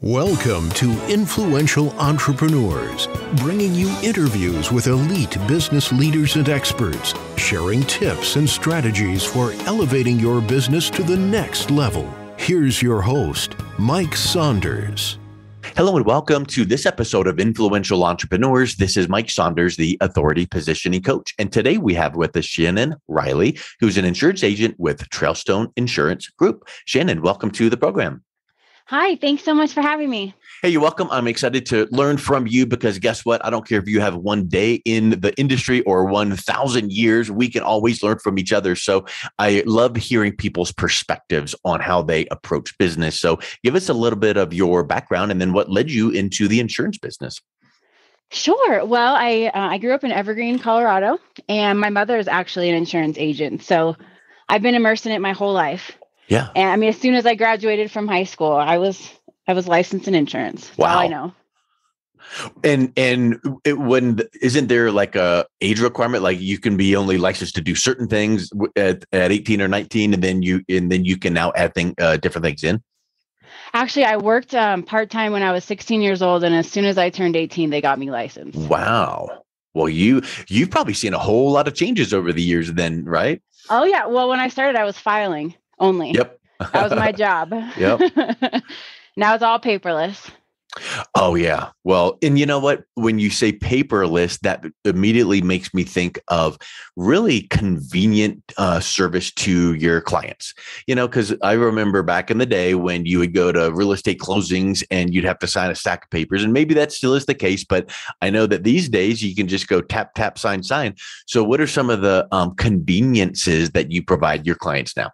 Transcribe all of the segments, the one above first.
Welcome to Influential Entrepreneurs, bringing you interviews with elite business leaders and experts, sharing tips and strategies for elevating your business to the next level. Here's your host, Mike Saunders. Hello and welcome to this episode of Influential Entrepreneurs. This is Mike Saunders, the Authority Positioning Coach. And today we have with us Shannon Riley, who's an insurance agent with Trailstone Insurance Group. Shannon, welcome to the program. Hi, thanks so much for having me. Hey, you're welcome. I'm excited to learn from you because guess what? I don't care if you have one day in the industry or 1,000 years, we can always learn from each other. So I love hearing people's perspectives on how they approach business. So give us a little bit of your background and then what led you into the insurance business. Sure. Well, I grew up in Evergreen, Colorado, and my mother is actually an insurance agent. So I've been immersed in it my whole life. Yeah. And I mean, as soon as I graduated from high school, I was licensed in insurance. That's wow. all I know. And isn't there like a age requirement? Like you can be only licensed to do certain things at 18 or 19, and then you can now add different things in? Actually, I worked part-time when I was 16 years old. And as soon as I turned 18, they got me licensed. Wow. Well, you've probably seen a whole lot of changes over the years then, right? Oh, yeah. Well, when I started, I was filing only. Yep. That was my job. Yep. Now it's all paperless. Oh, yeah. Well, and you know what? When you say paperless, that immediately makes me think of really convenient service to your clients. You know, because I remember back in the day when you would go to real estate closings and you'd have to sign a stack of papers. And maybe that still is the case, but I know that these days you can just go tap, tap, sign, sign. So what are some of the conveniences that you provide your clients now?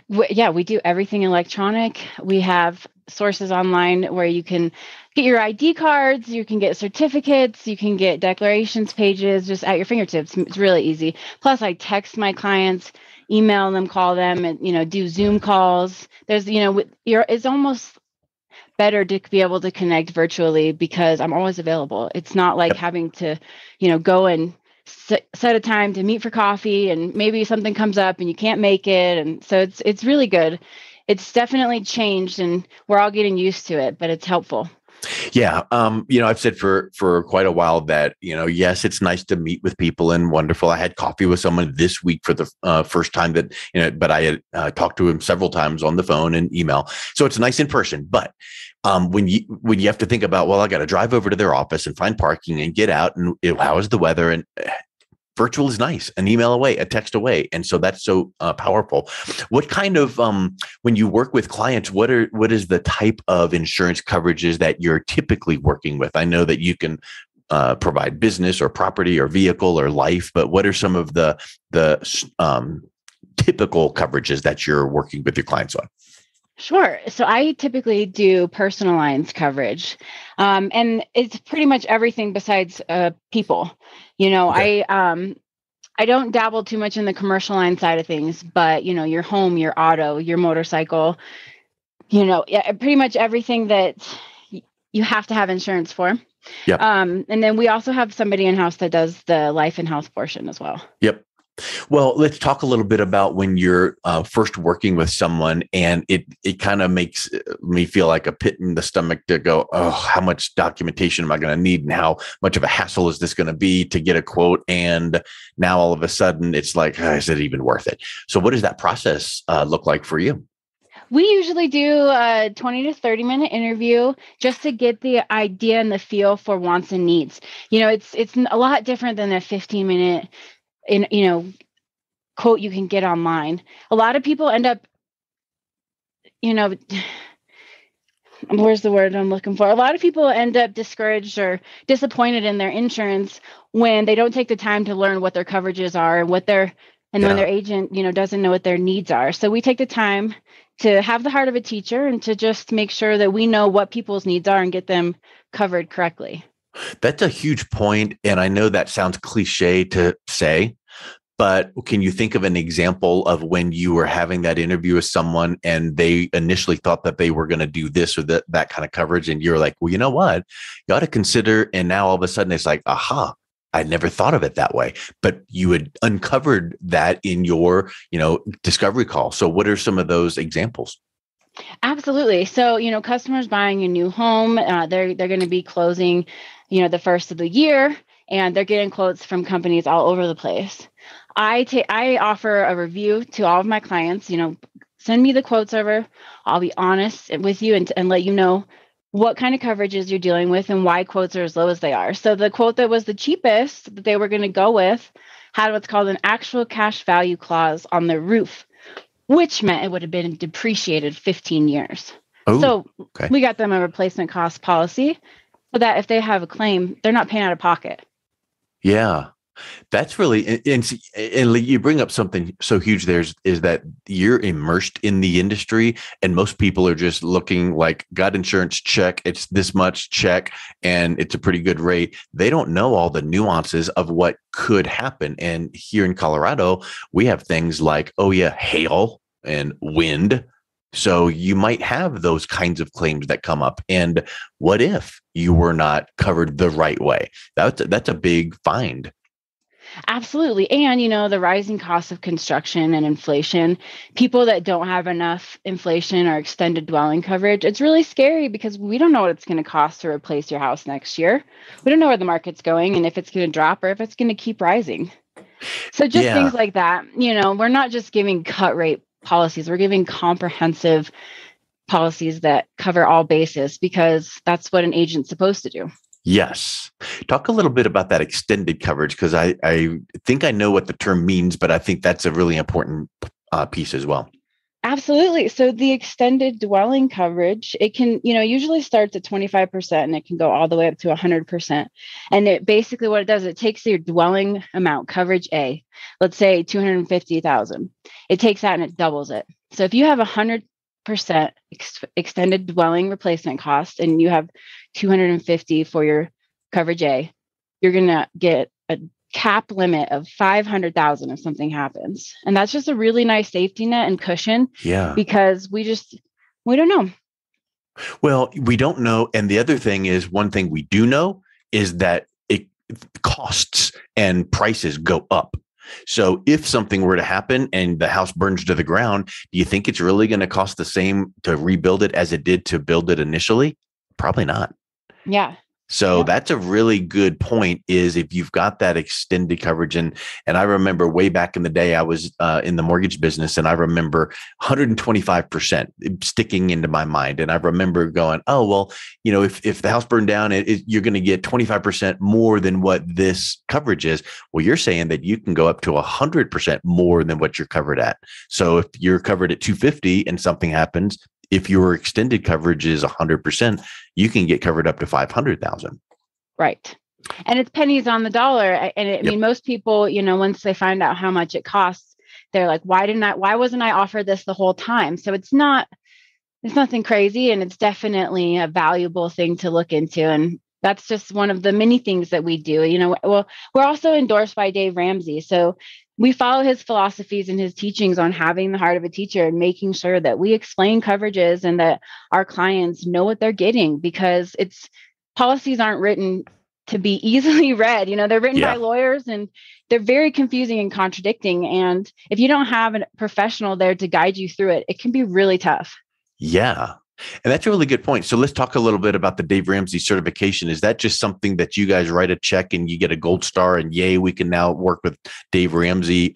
Yeah, we do everything electronic. We have sources online where you can get your ID cards, you can get certificates, you can get declarations pages just at your fingertips. It's really easy. Plus, I text my clients, email them, call them, and do Zoom calls. There's, it's almost better to be able to connect virtually because I'm always available. It's not like having to, go and set a time to meet for coffee and maybe something comes up and you can't make it. And so it's really good. It's definitely changed and we're all getting used to it, but it's helpful. Yeah. I've said for quite a while that, yes, it's nice to meet with people and wonderful. I had coffee with someone this week for the first time but I had talked to him several times on the phone and email. So it's nice in person. But when you have to think about, well, I got to drive over to their office and find parking and get out and how is the weather? And virtual is nice, an email away, a text away. And so that's so powerful. What kind of, when you work with clients, what is the type of insurance coverages that you're typically working with? I know that you can provide business or property or vehicle or life, but what are some of the typical coverages that you're working with your clients on? Sure. So I typically do personal lines coverage, and it's pretty much everything besides people. Okay. I don't dabble too much in the commercial line side of things, but your home, your auto, your motorcycle, pretty much everything that you have to have insurance for. Yep. And then we also have somebody in-house that does the life and health portion as well. Yep. Well, let's talk a little bit about when you're first working with someone and it kind of makes me feel like a pit in the stomach to go, oh, how much documentation am I going to need? And how much of a hassle is this going to be to get a quote? And now all of a sudden it's like, is it even worth it? So what does that process look like for you? We usually do a 20 to 30 minute interview just to get the idea and the feel for wants and needs. It's a lot different than a 15-minute quote you can get online. A lot of people end up, where's the word I'm looking for? A lot of people end up discouraged or disappointed in their insurance when they don't take the time to learn what their coverages are and when their agent, doesn't know what their needs are. So we take the time to have the heart of a teacher and to just make sure that we know what people's needs are and get them covered correctly. That's a huge point. And I know that sounds cliche to say, but can you think of an example of when you were having that interview with someone and they initially thought that they were going to do this or that kind of coverage? And you're like, well, you know what? You ought to consider. And now all of a sudden it's like, aha, I never thought of it that way. But you had uncovered that in your, discovery call. So what are some of those examples? Absolutely. So, customers buying a new home, they're going to be closing, the first of the year, and they're getting quotes from companies all over the place. I offer a review to all of my clients. Send me the quotes over. I'll be honest with you and let you know what kind of coverages you're dealing with and why quotes are as low as they are. So the quote that was the cheapest that they were going to go with had what's called an actual cash value clause on the roof, which meant it would have been depreciated 15 years. Oh, So okay. we got them a replacement cost policy so that if they have a claim, they're not paying out of pocket. Yeah. That's really, and you bring up something so huge there is that you're immersed in the industry, and most people are just looking like, got insurance, check, it's this much, check, and it's a pretty good rate. They don't know all the nuances of what could happen. And here in Colorado, we have things like, oh yeah, hail and wind. So you might have those kinds of claims that come up. And what if you were not covered the right way? That's a big find. Absolutely. And, the rising cost of construction and inflation, people that don't have enough inflation or extended dwelling coverage, it's really scary because we don't know what it's going to cost to replace your house next year. We don't know where the market's going and if it's going to drop or if it's going to keep rising. So just things like that, we're not just giving cut rate policies, we're giving comprehensive policies that cover all bases because that's what an agent's supposed to do. Yes. Talk a little bit about that extended coverage, because I think I know what the term means, but I think that's a really important piece as well. Absolutely. So the extended dwelling coverage, it can, usually starts at 25% and it can go all the way up to 100%. And it basically what it does, it takes your dwelling amount, coverage A, let's say 250,000. It takes that and it doubles it. So if you have 100% extended dwelling replacement cost and you have 250 for your coverage A, you're going to get a cap limit of 500,000 if something happens. And that's just a really nice safety net and cushion. Yeah. Because we don't know. Well, we don't know. And the other thing is, one thing we do know is that costs and prices go up. So if something were to happen and the house burns to the ground, do you think it's really going to cost the same to rebuild it as it did to build it initially? Probably not. Yeah. So that's a really good point, is if you've got that extended coverage. And I remember way back in the day, I was in the mortgage business, and I remember 125% sticking into my mind. And I remember going, oh, well, if the house burned down, you're going to get 25% more than what this coverage is. Well, you're saying that you can go up to 100% more than what you're covered at. So if you're covered at 250 and something happens, if your extended coverage is 100%, you can get covered up to 500,000. Right. And it's pennies on the dollar. And I mean, most people, once they find out how much it costs, they're like, why wasn't I offered this the whole time? So it's nothing crazy. And it's definitely a valuable thing to look into. And that's just one of the many things that we do. Well, we're also endorsed by Dave Ramsey. So we follow his philosophies and his teachings on having the heart of a teacher and making sure that we explain coverages and that our clients know what they're getting, because policies aren't written to be easily read. They're written by lawyers and they're very confusing and contradicting. And if you don't have a professional there to guide you through it, it can be really tough. Yeah. And that's a really good point. So let's talk a little bit about the Dave Ramsey certification. Is that just something that you guys write a check and you get a gold star and yay, we can now work with Dave Ramsey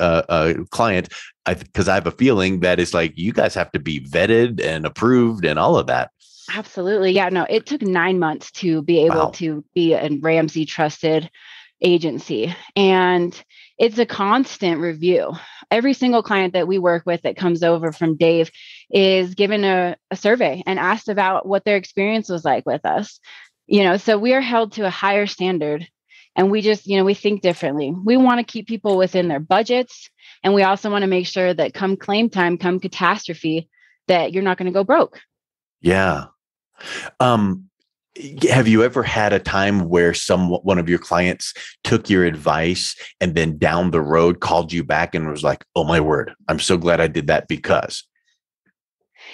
client? Because I have a feeling that it's like you guys have to be vetted and approved and all of that. Absolutely. Yeah, no, it took 9 months to be able to be a Ramsey trusted agency. And it's a constant review. Every single client that we work with that comes over from Dave is given a survey and asked about what their experience was like with us. So we are held to a higher standard, and we just, we think differently. We want to keep people within their budgets. And we also want to make sure that come claim time, come catastrophe, that you're not going to go broke. Yeah. Have you ever had a time where one of your clients took your advice and then down the road called you back and was like, oh my word, I'm so glad I did that because?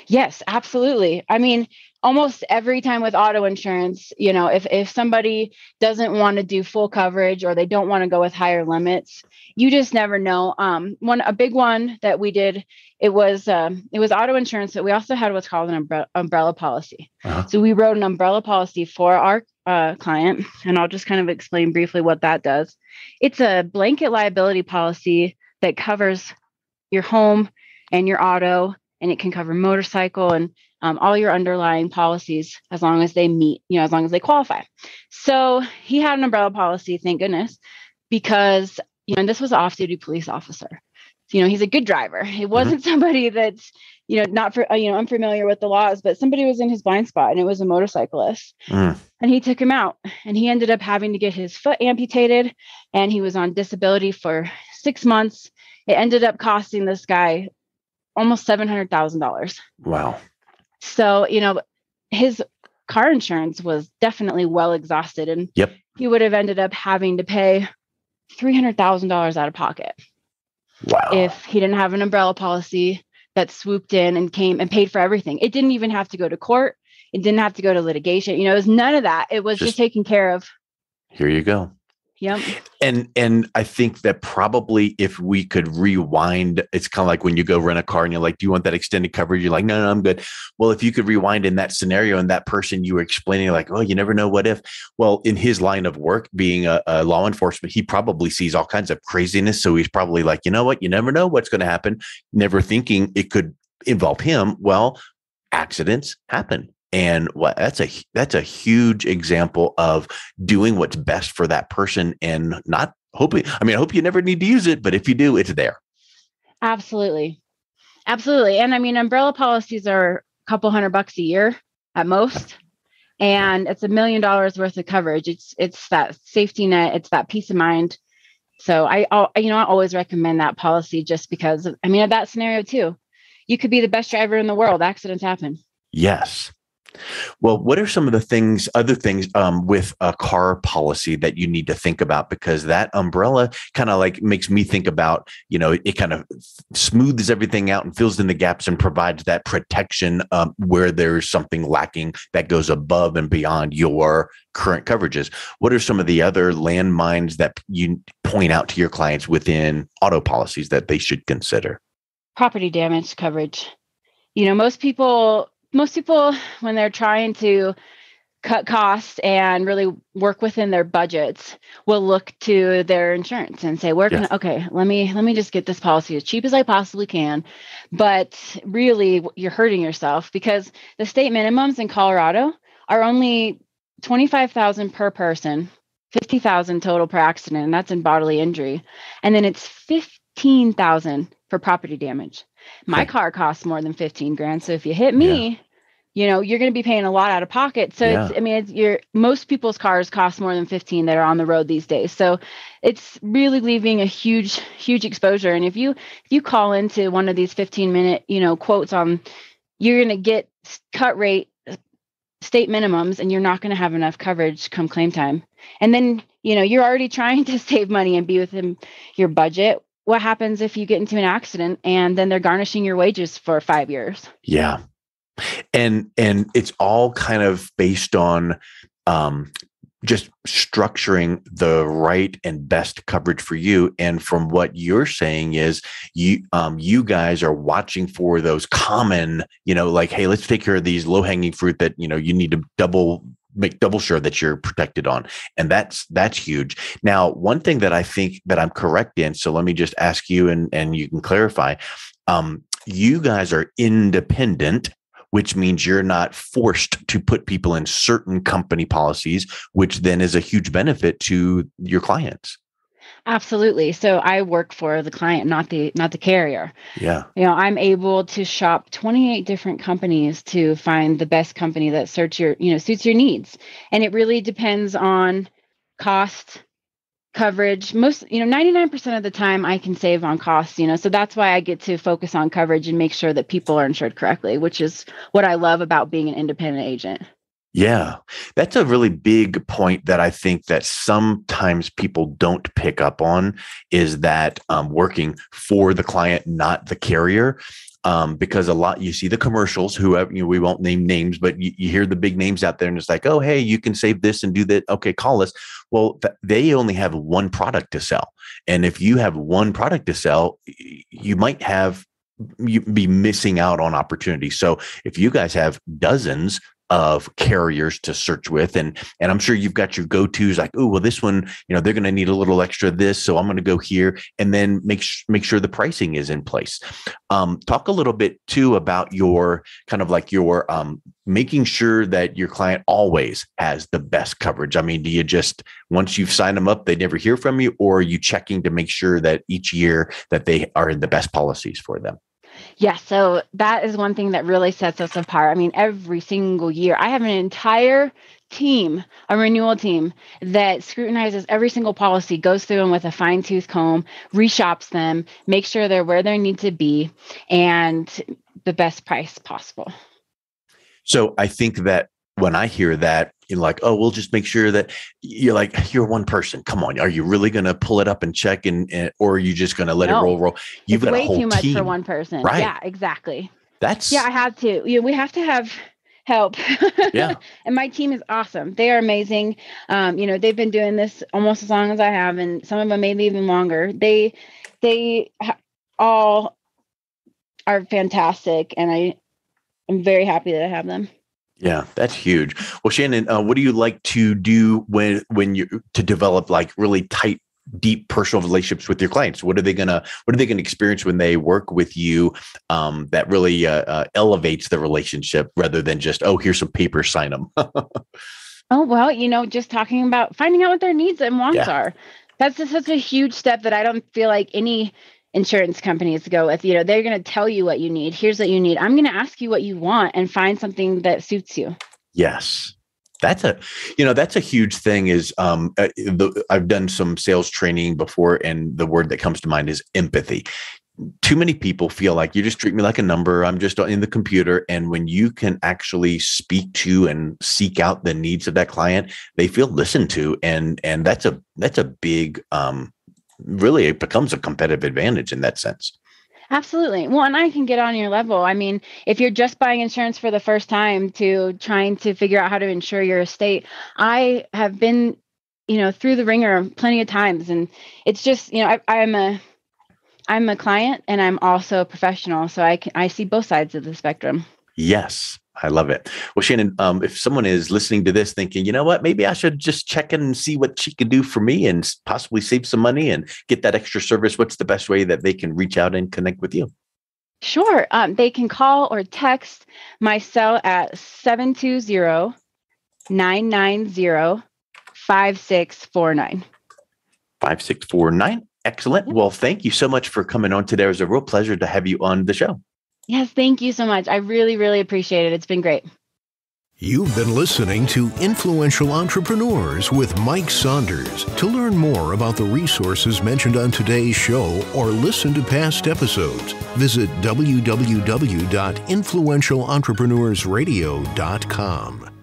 Yes, absolutely. I mean, almost every time with auto insurance, if somebody doesn't want to do full coverage or they don't want to go with higher limits, you just never know. A big one that we did, it was auto insurance, but we also had what's called an umbrella policy. Uh-huh. So we wrote an umbrella policy for our client, and I'll just kind of explain briefly what that does. It's a blanket liability policy that covers your home and your auto, and it can cover motorcycle and all your underlying policies as long as they meet, as long as they qualify. So he had an umbrella policy, thank goodness, because, and this was an off-duty police officer. So, he's a good driver. It wasn't somebody that's, not for, unfamiliar with the laws, but somebody was in his blind spot, and it was a motorcyclist. And he took him out, and he ended up having to get his foot amputated, and he was on disability for 6 months. It ended up costing this guy almost $700,000. Wow. So, his car insurance was definitely well exhausted, and he would have ended up having to pay $300,000 out of pocket. Wow. If he didn't have an umbrella policy that swooped in and came and paid for everything. It didn't even have to go to court. It didn't have to go to litigation. It was none of that. It was just taken care of. Here you go. Yep. And I think that probably if we could rewind, it's kind of like when you go rent a car and you're like, do you want that extended coverage? You're like, no, I'm good. Well, if you could rewind in that scenario and that person you were explaining, like, oh, you never know what if. Well, in his line of work, being a law enforcement, he probably sees all kinds of craziness. So he's probably like, you know what? You never know what's going to happen. Never thinking it could involve him. Well, accidents happen. And that's a huge example of doing what's best for that person and not hoping. I mean, I hope you never need to use it, but if you do, it's there. Absolutely. Absolutely. And I mean, umbrella policies are a couple $100 a year at most. And it's $1 million worth of coverage. It's that safety net. It's that peace of mind. So I always recommend that policy just because, I mean, at that scenario too, you could be the best driver in the world. Accidents happen. Yes. Well, what are some of the other things with a car policy that you need to think about? Because that umbrella kind of like makes me think about, it kind of smooths everything out and fills in the gaps and provides that protection where there's something lacking that goes above and beyond your current coverages. What are some of the other landmines that you point out to your clients within auto policies that they should consider? Property damage coverage. Most people, when they're trying to cut costs and really work within their budgets, will look to their insurance and say, let me just get this policy as cheap as I possibly can. But really, you're hurting yourself because the state minimums in Colorado are only $25,000 per person, $50,000 total per accident, and that's in bodily injury. And then it's $15,000 for property damage. My car costs more than 15 grand. So if you hit me, you're going to be paying a lot out of pocket. So most people's cars cost more than 15 that are on the road these days. So it's really leaving a huge, huge exposure. And if you call into one of these 15-minute, quotes on, you're going to get cut rate state minimums, and you're not going to have enough coverage come claim time. And then, you're already trying to save money and be within your budget. What happens if you get into an accident and then they're garnishing your wages for 5 years? Yeah. And it's all kind of based on just structuring the right and best coverage for you. And from what you're saying is you guys are watching for those common, like, hey, let's take care of these low hanging fruit that, you need to make double sure that you're protected on. And that's huge. Now, one thing that I think that I'm correct in, so let me just ask you and you can clarify, you guys are independent, which means you're not forced to put people in certain company policies, which then is a huge benefit to your clients. Absolutely. So I work for the client, not the carrier. Yeah. I'm able to shop 28 different companies to find the best company that suits your needs. And it really depends on cost, coverage. 99% of the time I can save on costs, so that's why I get to focus on coverage and make sure that people are insured correctly, which is what I love about being an independent agent. Yeah, that's a really big point that I think that sometimes people don't pick up on is that working for the client, not the carrier. because a lot, you see the commercials, whoever, we won't name names, but you hear the big names out there and it's like, oh, hey, you can save this and do that. Okay, call us. Well, they only have one product to sell. And if you have one product to sell, you might be missing out on opportunities. So if you guys have dozens of carriers to search with, and I'm sure you've got your go-tos like, oh, well, this one, they're going to need a little extra this, so I'm going to go here, and then make sure the pricing is in place. Talk a little bit too about your kind of like your making sure that your client always has the best coverage. I mean, do you just, once you've signed them up, they never hear from you, or are you checking to make sure that each year that they are in the best policies for them? Yeah, so that is one thing that really sets us apart. I mean, every single year, I have an entire team, a renewal team that scrutinizes every single policy, goes through them with a fine-tooth comb, reshops them, makes sure they're where they need to be, and the best price possible. So I think that when I hear that, you're like, oh, we'll just make sure that you're one person. Come on. Are you really going to pull it up and check or are you just going to let it roll? You've got a whole team. Way too much for one person. Right. Yeah, exactly. I have to. We have to have help. Yeah. And my team is awesome. They are amazing. They've been doing this almost as long as I have, and some of them maybe even longer. They all are fantastic, and I'm very happy that I have them. Yeah, that's huge. Well, Shannon, what do you like to do when you to develop like really tight, deep personal relationships with your clients? What are they gonna experience when they work with you that really elevates the relationship rather than just, oh, here's some paper, sign them? Oh, well, just talking about finding out what their needs and wants are. That's just such a huge step that I don't feel like any insurance companies go with. They're going to tell you what you need. Here's what you need. I'm going to ask you what you want and find something that suits you. Yes. That's a huge thing is, I've done some sales training before, and the word that comes to mind is empathy. Too many people feel like you just treat me like a number. I'm just in the computer. And when you can actually speak to and seek out the needs of that client, they feel listened to. And that's a big, really, it becomes a competitive advantage in that sense. Absolutely. Well, and I can get on your level. I mean, if you're just buying insurance for the first time to trying to figure out how to insure your estate, I have been, through the ringer plenty of times. And it's just, I'm a client and I'm also a professional. So I see both sides of the spectrum. Yes. I love it. Well, Shannon, if someone is listening to this thinking, you know what, maybe I should just check in and see what she can do for me and possibly save some money and get that extra service, what's the best way that they can reach out and connect with you? Sure. They can call or text my cell at 720-990-5649. 5649. Excellent. Well, thank you so much for coming on today. It was a real pleasure to have you on the show. Yes, thank you so much. I really, really appreciate it. It's been great. You've been listening to Influential Entrepreneurs with Mike Saunders. To learn more about the resources mentioned on today's show or listen to past episodes, visit www.influentialentrepreneursradio.com.